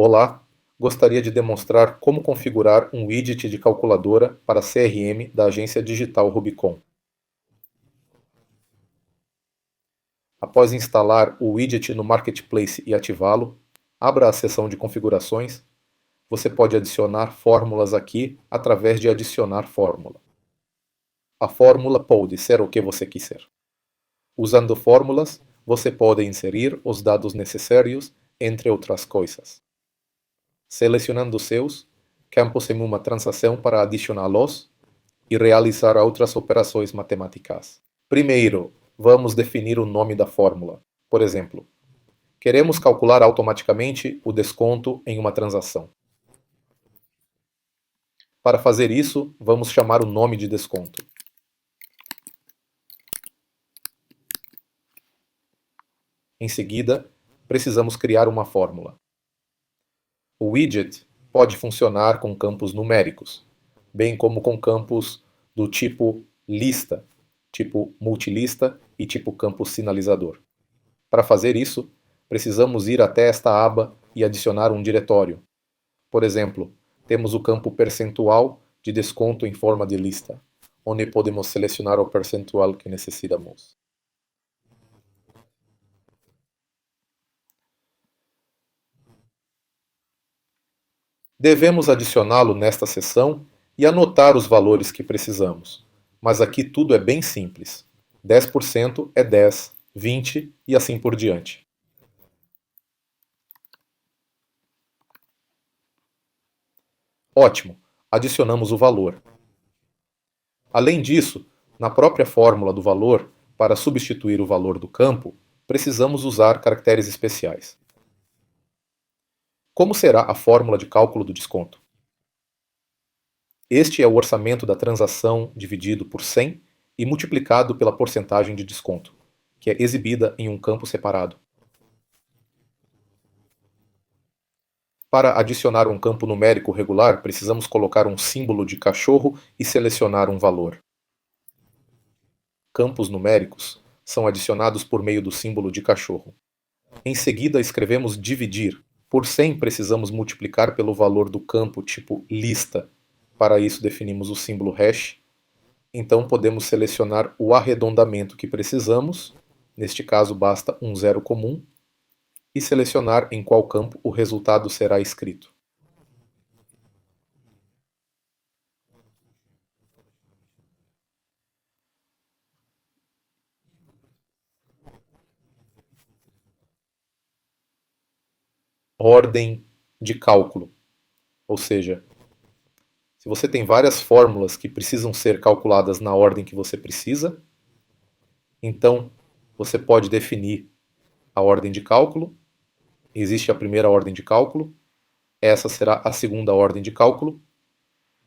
Olá, gostaria de demonstrar como configurar um widget de calculadora para CRM da agência digital Rubicon. Após instalar o widget no Marketplace e ativá-lo, abra a seção de configurações. Você pode adicionar fórmulas aqui através de adicionar fórmula. A fórmula pode ser o que você quiser. Usando fórmulas, você pode inserir os dados necessários, entre outras coisas. Selecionando seus, campos em uma transação para adicioná-los e realizar outras operações matemáticas. Primeiro, vamos definir o nome da fórmula. Por exemplo, queremos calcular automaticamente o desconto em uma transação. Para fazer isso, vamos chamar o nome de desconto. Em seguida, precisamos criar uma fórmula. O widget pode funcionar com campos numéricos, bem como com campos do tipo lista, tipo multilista e tipo campo sinalizador. Para fazer isso, precisamos ir até esta aba e adicionar um diretório. Por exemplo, temos o campo percentual de desconto em forma de lista, onde podemos selecionar o percentual que necessitamos. Devemos adicioná-lo nesta seção e anotar os valores que precisamos. Mas aqui tudo é bem simples. 10% é 10, 20 e assim por diante. Ótimo, adicionamos o valor. Além disso, na própria fórmula do valor, para substituir o valor do campo, precisamos usar caracteres especiais. Como será a fórmula de cálculo do desconto? Este é o orçamento da transação dividido por 100 e multiplicado pela porcentagem de desconto, que é exibida em um campo separado. Para adicionar um campo numérico regular, precisamos colocar um símbolo de cachorro e selecionar um valor. Campos numéricos são adicionados por meio do símbolo de cachorro. Em seguida, escrevemos dividir. Por 100, precisamos multiplicar pelo valor do campo tipo lista. Para isso, definimos o símbolo hash. Então, podemos selecionar o arredondamento que precisamos. Neste caso, basta um zero comum. E selecionar em qual campo o resultado será escrito. Ordem de cálculo, ou seja, se você tem várias fórmulas que precisam ser calculadas na ordem que você precisa, então você pode definir a ordem de cálculo. Existe a primeira ordem de cálculo, essa será a segunda ordem de cálculo,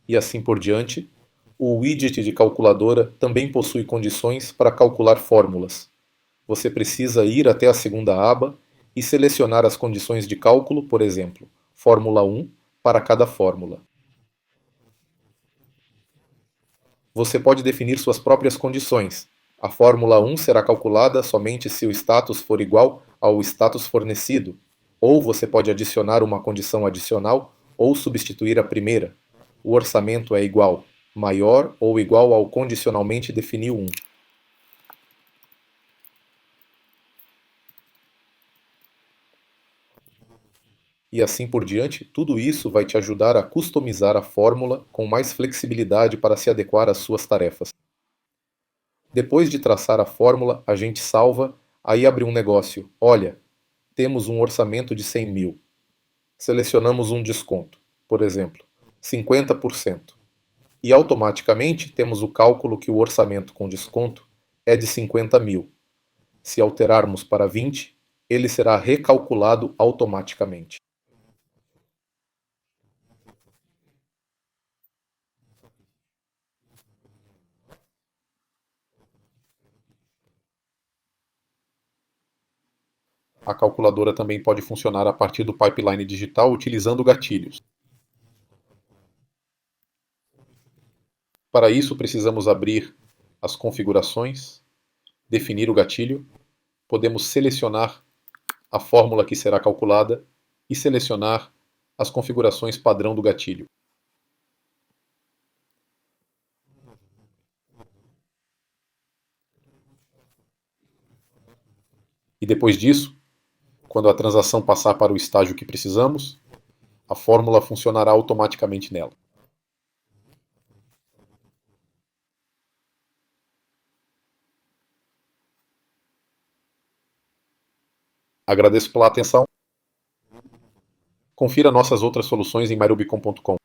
e assim por diante. O widget de calculadora também possui condições para calcular fórmulas. Você precisa ir até a segunda aba e selecionar as condições de cálculo, por exemplo, fórmula 1 para cada fórmula. Você pode definir suas próprias condições. A fórmula 1 será calculada somente se o status for igual ao status fornecido, ou você pode adicionar uma condição adicional ou substituir a primeira. O orçamento é igual, maior ou igual ao condicionalmente definiu 1. E assim por diante, tudo isso vai te ajudar a customizar a fórmula com mais flexibilidade para se adequar às suas tarefas. Depois de traçar a fórmula, a gente salva, aí abre um negócio. Olha, temos um orçamento de 100 mil. Selecionamos um desconto, por exemplo, 50%. E automaticamente temos o cálculo que o orçamento com desconto é de 50 mil. Se alterarmos para 20, ele será recalculado automaticamente. A calculadora também pode funcionar a partir do pipeline digital utilizando gatilhos. Para isso, precisamos abrir as configurações, definir o gatilho, podemos selecionar a fórmula que será calculada e selecionar as configurações padrão do gatilho. E depois disso, quando a transação passar para o estágio que precisamos, a fórmula funcionará automaticamente nela. Agradeço pela atenção. Confira nossas outras soluções em myrubicon.com.